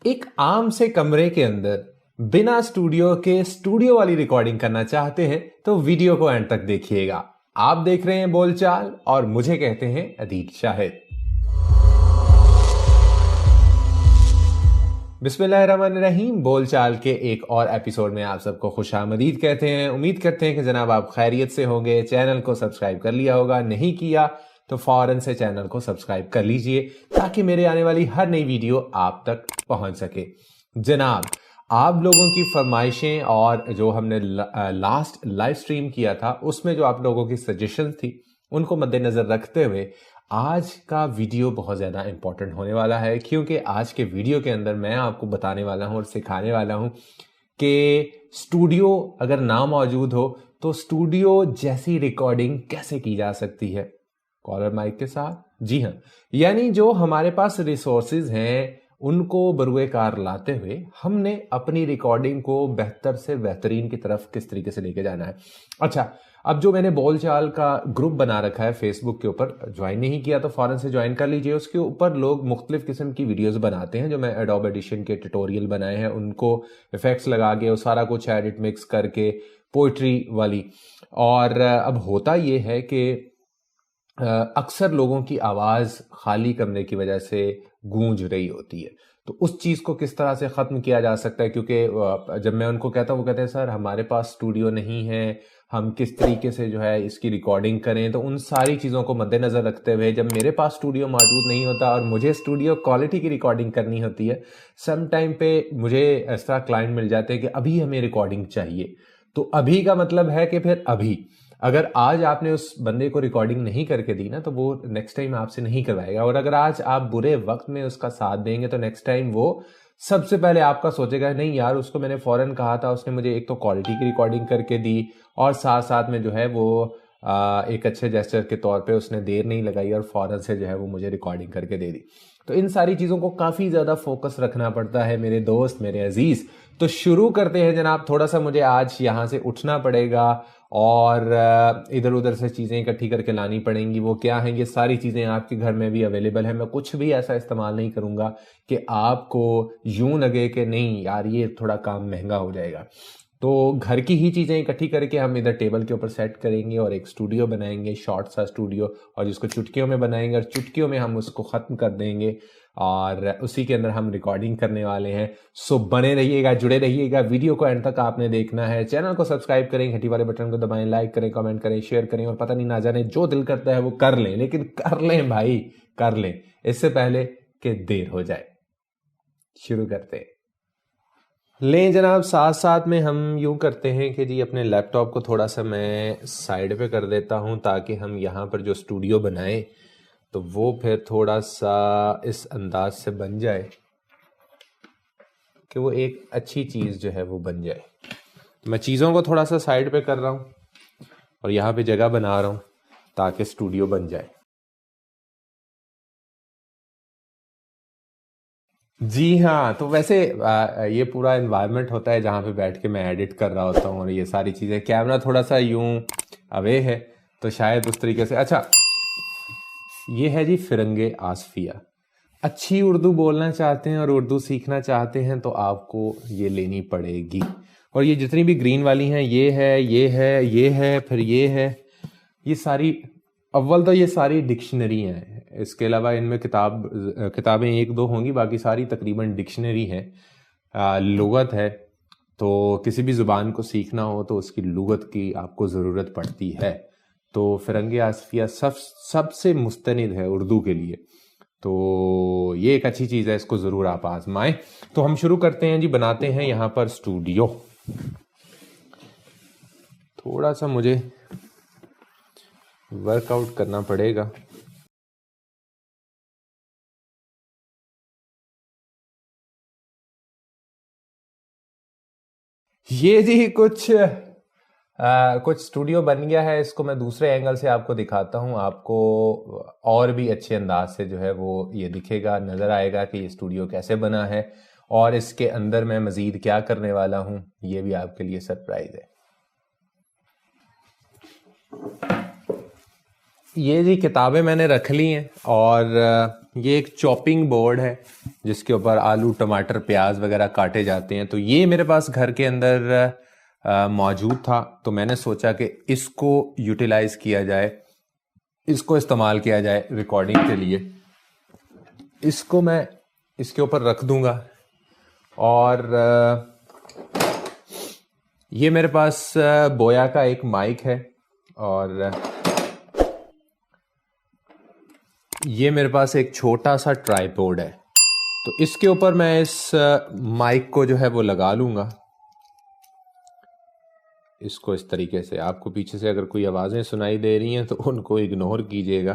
एक आम से कमरे के अंदर बिना स्टूडियो के स्टूडियो वाली रिकॉर्डिंग करना चाहते हैं तो वीडियो को एंड तक देखिएगा। आप देख रहे हैं बोलचाल और मुझे कहते हैं अदील शाहिद। बिस्मिल्लाहिर्रहमानिर्रहीम। बोलचाल के एक और एपिसोड में आप सबको खुशामदीद कहते हैं। उम्मीद करते हैं कि जनाब आप खैरियत से होंगे। चैनल को सब्सक्राइब कर लिया होगा, नहीं किया तो फौरन से चैनल को सब्सक्राइब कर लीजिए ताकि मेरे आने वाली हर नई वीडियो आप तक पहुंच सके। जनाब, आप लोगों की फरमाइशें और जो हमने लास्ट लाइव स्ट्रीम किया था उसमें जो आप लोगों की सजेशंस थी उनको मद्देनजर रखते हुए आज का वीडियो बहुत ज़्यादा इंपॉर्टेंट होने वाला है, क्योंकि आज के वीडियो के अंदर मैं आपको बताने वाला हूं और सिखाने वाला हूं कि स्टूडियो अगर ना मौजूद हो तो स्टूडियो जैसी रिकॉर्डिंग कैसे की जा सकती है कॉलर माइक के साथ। जी हाँ, यानी जो हमारे पास रिसोर्सेज हैं उनको बरुए कार लाते हुए हमने अपनी रिकॉर्डिंग को बेहतर से बेहतरीन की तरफ किस तरीके से लेके जाना है। अच्छा, अब जो मैंने बोलचाल का ग्रुप बना रखा है फेसबुक के ऊपर, ज्वाइन नहीं किया तो फौरन से ज्वाइन कर लीजिए। उसके ऊपर लोग मुख्तलिफ किस्म की वीडियोस बनाते हैं, जो मैं एडोब एडिशन के ट्यूटोरियल बनाए हैं उनको इफेक्ट्स लगा के सारा कुछ एडिट मिक्स करके पोइट्री वाली। और अब होता ये है कि अक्सर लोगों की आवाज़ खाली कमरे की वजह से गूंज रही होती है, तो उस चीज़ को किस तरह से ख़त्म किया जा सकता है। क्योंकि जब मैं उनको कहता हूँ वो कहते हैं सर हमारे पास स्टूडियो नहीं है, हम किस तरीके से जो है इसकी रिकॉर्डिंग करें। तो उन सारी चीज़ों को मद्देनज़र रखते हुए जब मेरे पास स्टूडियो मौजूद नहीं होता और मुझे स्टूडियो क्वालिटी की रिकॉर्डिंग करनी होती है, सम टाइम पे मुझे इस तरह क्लाइंट मिल जाते हैं कि अभी हमें रिकॉर्डिंग चाहिए। तो अभी का मतलब है कि फिर अभी अगर आज आपने उस बंदे को रिकॉर्डिंग नहीं करके दी ना तो वो नेक्स्ट टाइम आपसे नहीं करवाएगा। और अगर आज आप बुरे वक्त में उसका साथ देंगे तो नेक्स्ट टाइम वो सबसे पहले आपका सोचेगा नहीं यार, उसको मैंने फौरन कहा था, उसने मुझे एक तो क्वालिटी की रिकॉर्डिंग करके दी और साथ साथ में जो है वो एक अच्छे जेस्चर के तौर पे उसने देर नहीं लगाई और फौरन से जो है वो मुझे रिकॉर्डिंग करके दे दी। तो इन सारी चीज़ों को काफ़ी ज़्यादा फोकस रखना पड़ता है मेरे दोस्त, मेरे अजीज़। तो शुरू करते हैं जनाब। थोड़ा सा मुझे आज यहाँ से उठना पड़ेगा और इधर उधर से चीज़ें इकट्ठी करके लानी पड़ेंगी। वो क्या हैं, ये सारी चीज़ें आपके घर में भी अवेलेबल है। मैं कुछ भी ऐसा इस्तेमाल नहीं करूँगा कि आपको यूं लगे कि नहीं यार ये थोड़ा काम महंगा हो जाएगा। तो घर की ही चीज़ें इकट्ठी करके हम इधर टेबल के ऊपर सेट करेंगे और एक स्टूडियो बनाएंगे, शॉर्ट सा स्टूडियो, और जिसको चुटकियों में बनाएंगे और चुटकियों में हम उसको ख़त्म कर देंगे और उसी के अंदर हम रिकॉर्डिंग करने वाले हैं। सो बने रहिएगा, जुड़े रहिएगा, वीडियो को एंड तक आपने देखना है। चैनल को सब्सक्राइब करें, घंटी वाले बटन को दबाएं, लाइक करें, कमेंट करें, शेयर करें और पता नहीं ना जाने जो दिल करता है वो कर लें, लेकिन कर लें भाई, कर लें इससे पहले कि देर हो जाए। शुरू करते हैं। लें जनाब, साथ साथ में हम यूं करते हैं कि जी अपने लैपटॉप को थोड़ा सा मैं साइड पे कर देता हूं ताकि हम यहाँ पर जो स्टूडियो बनाएं तो वो फिर थोड़ा सा इस अंदाज से बन जाए कि वो एक अच्छी चीज़ जो है वो बन जाए। मैं चीज़ों को थोड़ा सा साइड पे कर रहा हूँ और यहाँ पे जगह बना रहा हूँ ताकि स्टूडियो बन जाए। जी हाँ, तो वैसे ये पूरा इन्वायरमेंट होता है जहाँ पे बैठ के मैं एडिट कर रहा होता हूँ और ये सारी चीज़ें, कैमरा थोड़ा सा यूं अवे है तो शायद उस तरीके से। अच्छा, ये है जी फिरंगे आसफिया। अच्छी उर्दू बोलना चाहते हैं और उर्दू सीखना चाहते हैं तो आपको ये लेनी पड़ेगी। और ये जितनी भी ग्रीन वाली हैं, ये है, ये है, ये है, फिर ये है, ये सारी, अव्वल तो ये सारी डिक्शनरी हैं। इसके अलावा इनमें किताबें एक दो होंगी, बाकी सारी तकरीबन डिक्शनरी हैं। लुगत है, तो किसी भी ज़ुबान को सीखना हो तो उसकी लुगत की आपको ज़रूरत पड़ती है। तो फिरंगे आसफिया सबसे मुस्तनिद है उर्दू के लिए, तो ये एक अच्छी चीज़ है, इसको ज़रूर आप आजमाएं। तो हम शुरू करते हैं जी, बनाते हैं यहाँ पर स्टूडियो। थोड़ा सा मुझे वर्कआउट करना पड़ेगा। ये जी कुछ स्टूडियो बन गया है। इसको मैं दूसरे एंगल से आपको दिखाता हूँ, आपको और भी अच्छे अंदाज से जो है वो ये दिखेगा, नज़र आएगा कि ये स्टूडियो कैसे बना है और इसके अंदर मैं मज़ीद क्या करने वाला हूँ, ये भी आपके लिए सरप्राइज है। ये जी किताबें मैंने रख ली हैं और ये एक चॉपिंग बोर्ड है जिसके ऊपर आलू टमाटर प्याज वगैरह काटे जाते हैं। तो ये मेरे पास घर के अंदर मौजूद था, तो मैंने सोचा कि इसको यूटिलाइज किया जाए, इसको इस्तेमाल किया जाए रिकॉर्डिंग के लिए। इसको मैं इसके ऊपर रख दूंगा और ये मेरे पास बोया का एक माइक है और ये मेरे पास एक छोटा सा ट्राइपॉड है। तो इसके ऊपर मैं इस माइक को जो है वो लगा लूंगा, इसको इस तरीके से। आपको पीछे से अगर कोई आवाज़ें सुनाई दे रही हैं तो उनको इग्नोर कीजिएगा।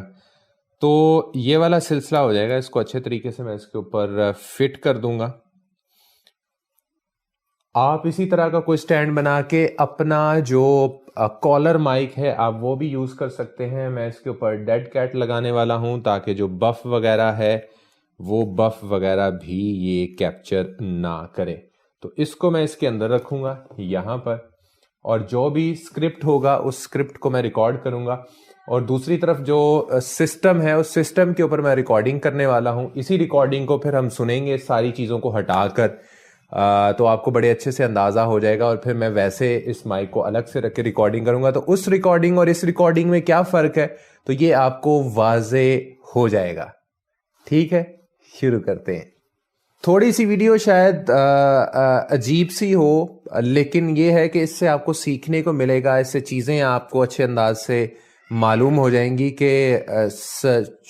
तो ये वाला सिलसिला हो जाएगा। इसको अच्छे तरीके से मैं इसके ऊपर फिट कर दूंगा। आप इसी तरह का कोई स्टैंड बना के अपना जो कॉलर माइक है आप वो भी यूज़ कर सकते हैं। मैं इसके ऊपर डेड कैट लगाने वाला हूं ताकि जो बफ वगैरह है वो बफ वगैरह भी ये कैप्चर ना करे। तो इसको मैं इसके अंदर रखूंगा यहाँ पर, और जो भी स्क्रिप्ट होगा उस स्क्रिप्ट को मैं रिकॉर्ड करूंगा। और दूसरी तरफ जो सिस्टम है उस सिस्टम के ऊपर मैं रिकॉर्डिंग करने वाला हूं। इसी रिकॉर्डिंग को फिर हम सुनेंगे सारी चीज़ों को हटाकर, तो आपको बड़े अच्छे से अंदाज़ा हो जाएगा। और फिर मैं वैसे इस माइक को अलग से रख के रिकॉर्डिंग करूंगा। तो उस रिकॉर्डिंग और इस रिकॉर्डिंग में क्या फ़र्क है तो ये आपको वाजे हो जाएगा। ठीक है, शुरू करते हैं। थोड़ी सी वीडियो शायद अजीब सी हो, लेकिन ये है कि इससे आपको सीखने को मिलेगा। इससे चीज़ें आपको अच्छे अंदाज से मालूम हो जाएंगी कि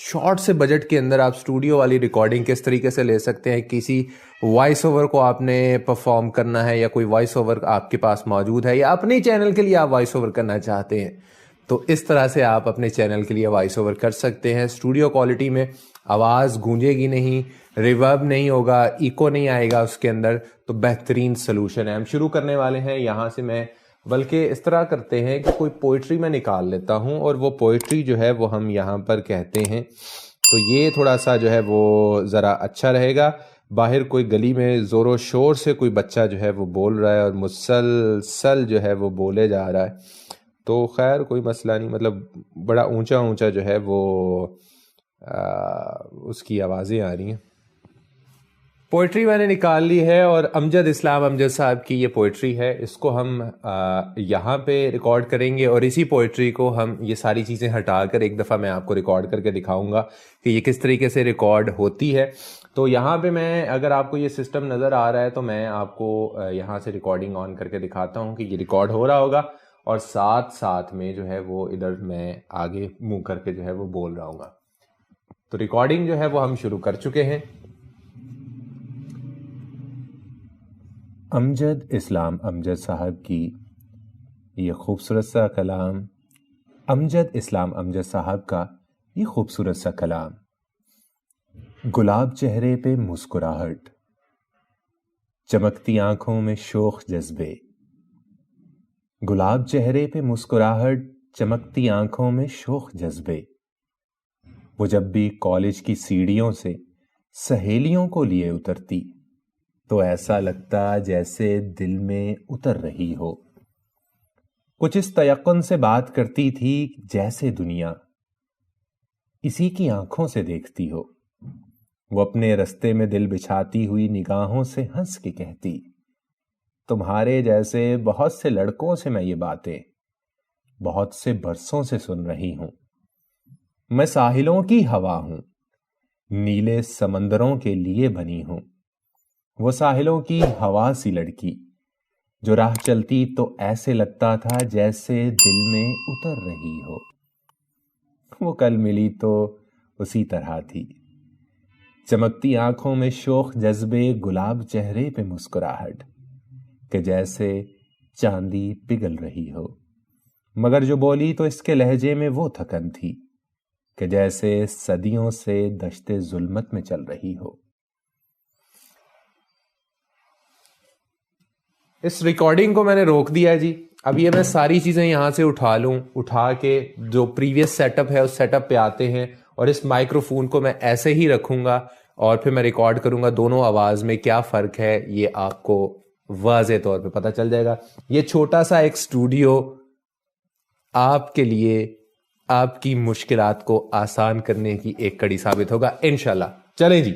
शॉर्ट से बजट के अंदर आप स्टूडियो वाली रिकॉर्डिंग किस तरीके से ले सकते हैं। किसी वॉइस ओवर को आपने परफॉर्म करना है या कोई वॉइस ओवर आपके पास मौजूद है या अपने चैनल के लिए आप वॉइस ओवर करना चाहते हैं, तो इस तरह से आप अपने चैनल के लिए वॉइस ओवर कर सकते हैं। स्टूडियो क्वालिटी में आवाज़ गूंजेगी नहीं, रिवर्ब नहीं होगा, इको नहीं आएगा उसके अंदर। तो बेहतरीन सोल्यूशन है। हम शुरू करने वाले हैं यहाँ से। मैं बल्कि इस तरह करते हैं कि कोई पोइट्री मैं निकाल लेता हूँ और वो पोइट्री जो है वो हम यहाँ पर कहते हैं। तो ये थोड़ा सा जो है वो ज़रा अच्छा रहेगा। बाहर कोई गली में ज़ोरों शोर से कोई बच्चा जो है वो बोल रहा है और मुसलसल जो है वो बोले जा रहा है, तो खैर कोई मसला नहीं। मतलब बड़ा ऊंचा ऊंचा जो है वो उसकी आवाज़ें आ रही हैं। पोइट्री मैंने निकाल ली है और अमजद इस्लाम अमजद साहब की ये पोइट्री है। इसको हम यहाँ पे रिकॉर्ड करेंगे और इसी पोइट्री को हम ये सारी चीज़ें हटाकर एक दफ़ा मैं आपको रिकॉर्ड करके दिखाऊंगा कि ये किस तरीके से रिकॉर्ड होती है। तो यहाँ पे मैं, अगर आपको ये सिस्टम नज़र आ रहा है तो मैं आपको यहाँ से रिकॉर्डिंग ऑन करके दिखाता हूँ कि ये रिकॉर्ड हो रहा होगा, और साथ साथ में जो है वो इधर मैं आगे मुँह करके जो है वो बोल रहा हूँगा। तो रिकॉर्डिंग जो है वो हम शुरू कर चुके हैं। अमजद इस्लाम अमजद साहब की ये खूबसूरत सा कलाम, अमजद इस्लाम अमजद साहब का ये खूबसूरत सा कलाम। गुलाब चेहरे पे मुस्कुराहट, चमकती आंखों में शोख जज्बे। गुलाब चेहरे पे मुस्कुराहट, चमकती आंखों में शोख जज्बे। वो जब भी कॉलेज की सीढ़ियों से सहेलियों को लिए उतरती तो ऐसा लगता जैसे दिल में उतर रही हो। कुछ इस तयक्कुन से बात करती थी जैसे दुनिया इसी की आंखों से देखती हो। वो अपने रास्ते में दिल बिछाती हुई निगाहों से हंस के कहती, तुम्हारे जैसे बहुत से लड़कों से मैं ये बातें बहुत से बरसों से सुन रही हूं। मैं साहिलों की हवा हूं, नीले समंदरों के लिए बनी हूं। वो साहिलों की हवा सी लड़की जो राह चलती तो ऐसे लगता था जैसे दिल में उतर रही हो। वो कल मिली तो उसी तरह थी, चमकती आंखों में शोख जज्बे, गुलाब चेहरे पे मुस्कुराहट कि जैसे चांदी पिघल रही हो। मगर जो बोली तो इसके लहजे में वो थकन थी कि जैसे सदियों से दश्ते जुल्मत में चल रही हो। इस रिकॉर्डिंग को मैंने रोक दिया है जी। अब ये मैं सारी चीज़ें यहाँ से उठा लूँ, उठा के जो प्रीवियस सेटअप है उस सेटअप पे आते हैं और इस माइक्रोफोन को मैं ऐसे ही रखूँगा और फिर मैं रिकॉर्ड करूँगा। दोनों आवाज़ में क्या फ़र्क है ये आपको वाज़े तौर पे पता चल जाएगा। ये छोटा सा एक स्टूडियो आपके लिए आपकी मुश्किलात को आसान करने की एक कड़ी साबित होगा इंशाल्लाह। चलें जी,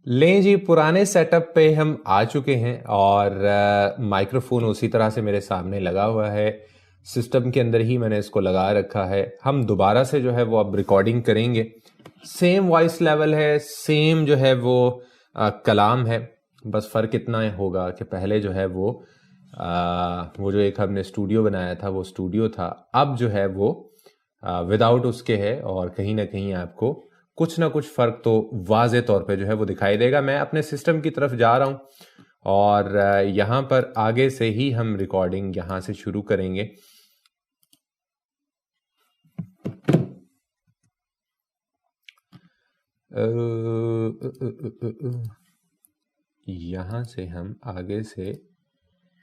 लें जी, पुराने सेटअप पे हम आ चुके हैं और माइक्रोफोन उसी तरह से मेरे सामने लगा हुआ है, सिस्टम के अंदर ही मैंने इसको लगा रखा है। हम दोबारा से जो है वो अब रिकॉर्डिंग करेंगे, सेम वॉइस लेवल है, सेम जो है वो कलाम है, बस फ़र्क इतना होगा कि पहले जो है वो जो एक हमने स्टूडियो बनाया था वो स्टूडियो था, अब जो है वो विदाउट उसके है और कहीं ना कहीं आपको कुछ ना कुछ फ़र्क तो वाज़े तौर पे जो है वो दिखाई देगा। मैं अपने सिस्टम की तरफ जा रहा हूँ और यहाँ पर आगे से ही हम रिकॉर्डिंग यहाँ से शुरू करेंगे। यहाँ से हम आगे से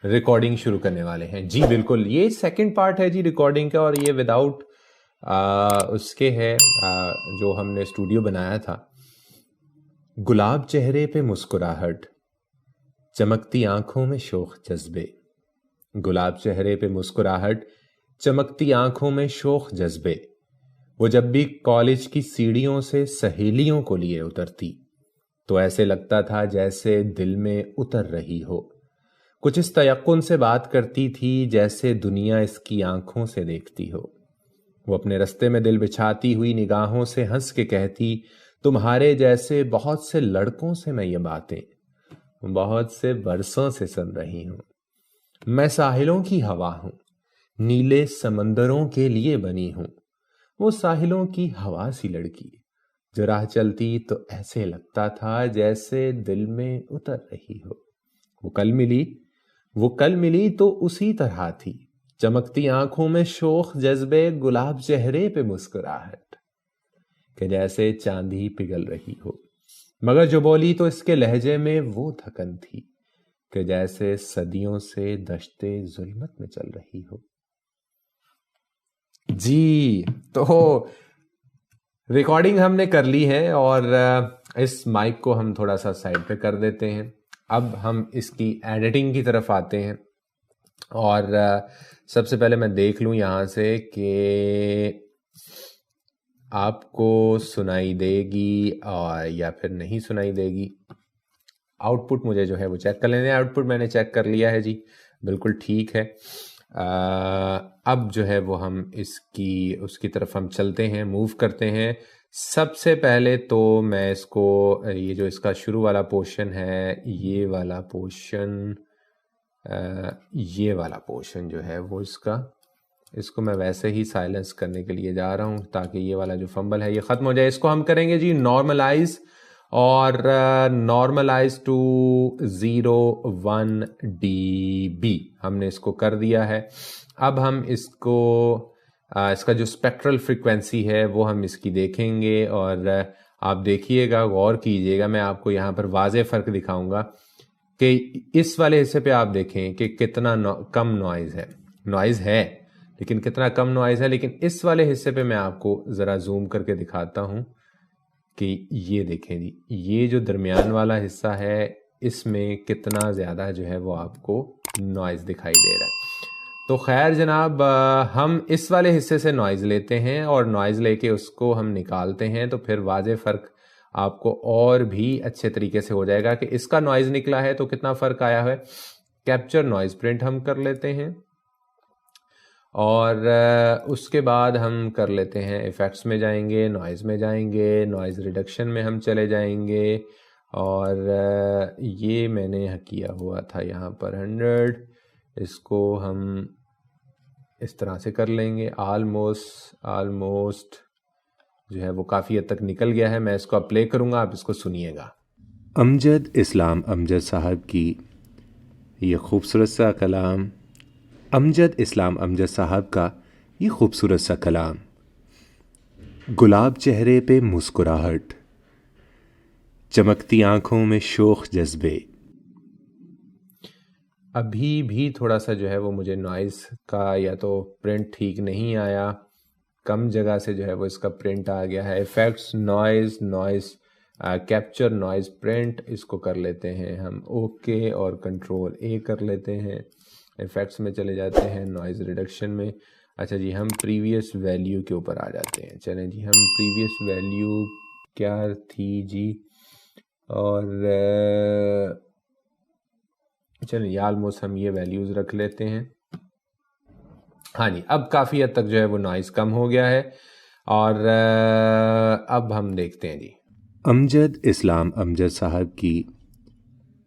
रिकॉर्डिंग शुरू करने वाले हैं जी। बिल्कुल, ये सेकंड पार्ट है जी रिकॉर्डिंग का और ये विदाउट उसके है जो हमने स्टूडियो बनाया था। गुलाब चेहरे पे मुस्कुराहट, चमकती आंखों में शोख जज्बे। गुलाब चेहरे पे मुस्कुराहट, चमकती आंखों में शोख जज्बे। वो जब भी कॉलेज की सीढ़ियों से सहेलियों को लिए उतरती तो ऐसे लगता था जैसे दिल में उतर रही हो। कुछ इस तयक्कुन से बात करती थी जैसे दुनिया इसकी आंखों से देखती हो। वो अपने रास्ते में दिल बिछाती हुई निगाहों से हंस के कहती, तुम्हारे जैसे बहुत से लड़कों से मैं ये बातें बहुत से बरसों से सुन रही हूं। मैं साहिलों की हवा हूं, नीले समंदरों के लिए बनी हूं। वो साहिलों की हवा सी लड़की जो राह चलती तो ऐसे लगता था जैसे दिल में उतर रही हो। वो कल मिली तो उसी तरह थी, चमकती आंखों में शोख जज्बे, गुलाब चेहरे पे मुस्कुराहट कि जैसे चांदी पिघल रही हो। मगर जो बोली तो इसके लहजे में वो थकन थी कि जैसे सदियों से दश्ते जुल्मत में चल रही हो। जी, तो रिकॉर्डिंग हमने कर ली है और इस माइक को हम थोड़ा सा साइड पे कर देते हैं। अब हम इसकी एडिटिंग की तरफ आते हैं और सबसे पहले मैं देख लूं यहाँ से कि आपको सुनाई देगी और या फिर नहीं सुनाई देगी। आउटपुट मुझे जो है वो चेक कर लेने। आउटपुट मैंने चेक कर लिया है जी, बिल्कुल ठीक है। अब जो है वो हम उसकी तरफ हम चलते हैं, मूव करते हैं। सबसे पहले तो मैं इसको ये जो इसका शुरू वाला पोर्शन है, ये वाला पोर्शन जो है वो इसको मैं वैसे ही साइलेंस करने के लिए जा रहा हूँ ताकि ये वाला जो फंबल है ये ख़त्म हो जाए। इसको हम करेंगे जी नॉर्मलाइज और नॉर्मलाइज टू 0.1 dB हमने इसको कर दिया है। अब हम इसका जो स्पेक्ट्रल फ्रीक्वेंसी है वो हम इसकी देखेंगे और आप देखिएगा, गौर कीजिएगा, मैं आपको यहाँ पर वाज़े फ़र्क दिखाऊंगा कि इस वाले हिस्से पे आप देखें कि कितना कम नॉइज़ है लेकिन कितना कम नॉइज़ है। लेकिन इस वाले हिस्से पे मैं आपको ज़रा जूम करके दिखाता हूँ कि ये देखें जी, ये जो दरमियान वाला हिस्सा है इसमें कितना ज़्यादा जो है वो आपको नॉइज़ दिखाई दे रहा है। तो खैर जनाब, हम इस वाले हिस्से से नॉइज़ लेते हैं और नॉइज़ लेके उसको हम निकालते हैं तो फिर वाज़े फ़र्क आपको और भी अच्छे तरीके से हो जाएगा कि इसका नॉइज़ निकला है तो कितना फ़र्क आया है। कैप्चर नॉइज़ प्रिंट हम कर लेते हैं और उसके बाद हम कर लेते हैं इफ़ेक्ट्स में जाएंगे, नॉइज़ में जाएंगे, नॉइज़ रिडक्शन में हम चले जाएंगे और ये मैंने किया हुआ था यहाँ पर 100, इसको हम इस तरह से कर लेंगे। ऑलमोस्ट जो है वो काफ़ी हद तक निकल गया है। मैं इसको प्ले करूँगा, आप इसको सुनिएगा। अमजद इस्लाम अमजद साहब की ये खूबसूरत सा कलाम, अमजद इस्लाम अमजद साहब का ये खूबसूरत सा कलाम, गुलाब चेहरे पे मुस्कुराहट, चमकती आंखों में शोख जज्बे। अभी भी थोड़ा सा जो है वो मुझे नॉइज़ का या तो प्रिंट ठीक नहीं आया, कम जगह से जो है वो इसका प्रिंट आ गया है। Effects, noise capture, noise print, इसको कर लेते हैं हम ओके और कंट्रोल ए कर लेते हैं। इफ़ेक्ट्स में चले जाते हैं, नॉइज़ रिडक्शन में। अच्छा जी, हम प्रीवियस वैल्यू के ऊपर आ जाते हैं। चलें जी, हम प्रीवियस वैल्यू क्या थी जी, और चलिए ऑलमोस्ट हम ये वैल्यूज़ रख लेते हैं। हाँ जी, अब काफ़ी हद तक जो है वो नॉइज़ कम हो गया है। और अब हम देखते हैं जी अमजद इस्लाम अमजद साहब की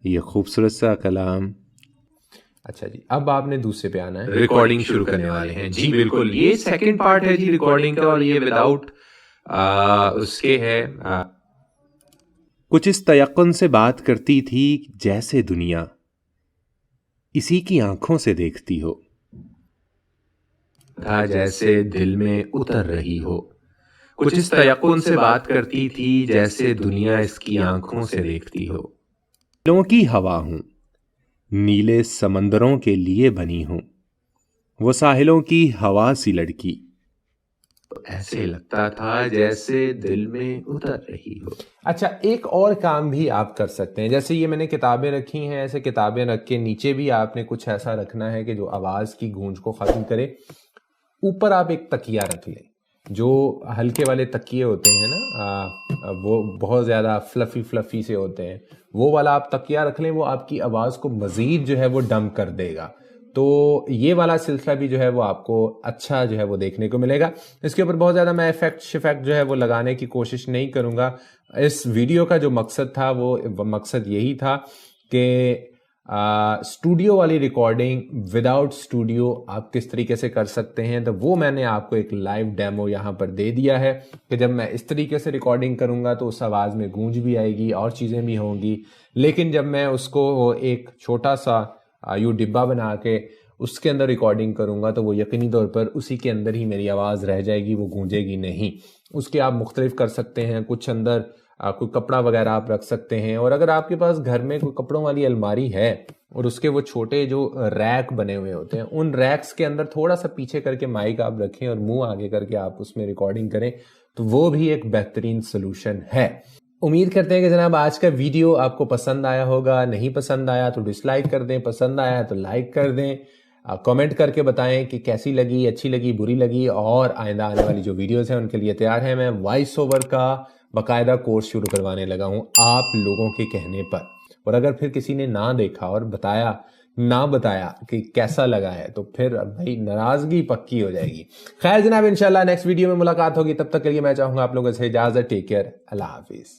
ये खूबसूरत सा कलाम। अच्छा जी, अब आपने दूसरे पे आना है। रिकॉर्डिंग शुरू करने वाले हैं जी, बिल्कुल। ये सेकंड पार्ट है जी रिकॉर्डिंग का, और ये विदाउट उसके है। कुछ इस तयक्कुन से बात करती थी जैसे दुनिया इसी की आंखों से देखती हो, था जैसे दिल में उतर रही हो। कुछ इस तयक्कुन से बात करती थी जैसे दुनिया इसकी आंखों से देखती हो। दिलों की हवा हूं, नीले समंदरों के लिए बनी हूं, वो साहिलों की हवा सी लड़की, ऐसे लगता था जैसे दिल में उतर रही हो। अच्छा, एक और काम भी आप कर सकते हैं। जैसे ये मैंने किताबें रखी हैं, ऐसे किताबें रख के नीचे भी आपने कुछ ऐसा रखना है कि जो आवाज़ की गूंज को ख़त्म करे। ऊपर आप एक तकिया रख लें, जो हल्के वाले तकिए होते हैं ना, वो बहुत ज़्यादा फ्लफ़ी से होते हैं, वो वाला आप तकिया रख लें। वो आपकी आवाज़ को मज़ीद जो है वो डम कर देगा। तो ये वाला सिलसिला भी जो है वो आपको अच्छा जो है वो देखने को मिलेगा। इसके ऊपर बहुत ज़्यादा मैं इफेक्ट जो है वो लगाने की कोशिश नहीं करूँगा। इस वीडियो का जो मकसद था वो मकसद यही था कि स्टूडियो वाली रिकॉर्डिंग विदाउट स्टूडियो आप किस तरीके से कर सकते हैं। तो वो मैंने आपको एक लाइव डेमो यहाँ पर दे दिया है कि जब मैं इस तरीके से रिकॉर्डिंग करूँगा तो उस आवाज़ में गूंज भी आएगी और चीज़ें भी होंगी, लेकिन जब मैं उसको एक छोटा सा यूँ डिब्बा बना के उसके अंदर रिकॉर्डिंग करूँगा तो वो यकीनी तौर पर उसी के अंदर ही मेरी आवाज़ रह जाएगी, वो गूंजेगी नहीं। उसके आप मुख्तलिफ कर सकते हैं, कुछ अंदर कोई कपड़ा वगैरह आप रख सकते हैं। और अगर आपके पास घर में कोई कपड़ों वाली अलमारी है और उसके वो छोटे जो रैक बने हुए होते हैं, उन रैक्स के अंदर थोड़ा सा पीछे करके माइक आप रखें और मुंह आगे करके आप उसमें रिकॉर्डिंग करें, तो वो भी एक बेहतरीन सोल्यूशन है। उम्मीद करते हैं कि जनाब आज का वीडियो आपको पसंद आया होगा। नहीं पसंद आया तो डिसलाइक कर दें, पसंद आया तो लाइक कर दें। कमेंट करके बताएं कि कैसी लगी, अच्छी लगी, बुरी लगी। और आइंदा आने वाली जो वीडियोस हैं उनके लिए तैयार है। मैं वॉइस ओवर का बाकायदा कोर्स शुरू करवाने लगा हूं आप लोगों के कहने पर। और अगर फिर किसी ने ना देखा और ना बताया कि कैसा लगा है तो फिर भाई नाराजगी पक्की हो जाएगी। खैर जनाब, इंशाल्लाह नेक्स्ट वीडियो में मुलाकात होगी। तब तक के लिए मैं चाहूंगा आप लोगों से इजाजत। टेक केयर, अल्लाह हाफिज।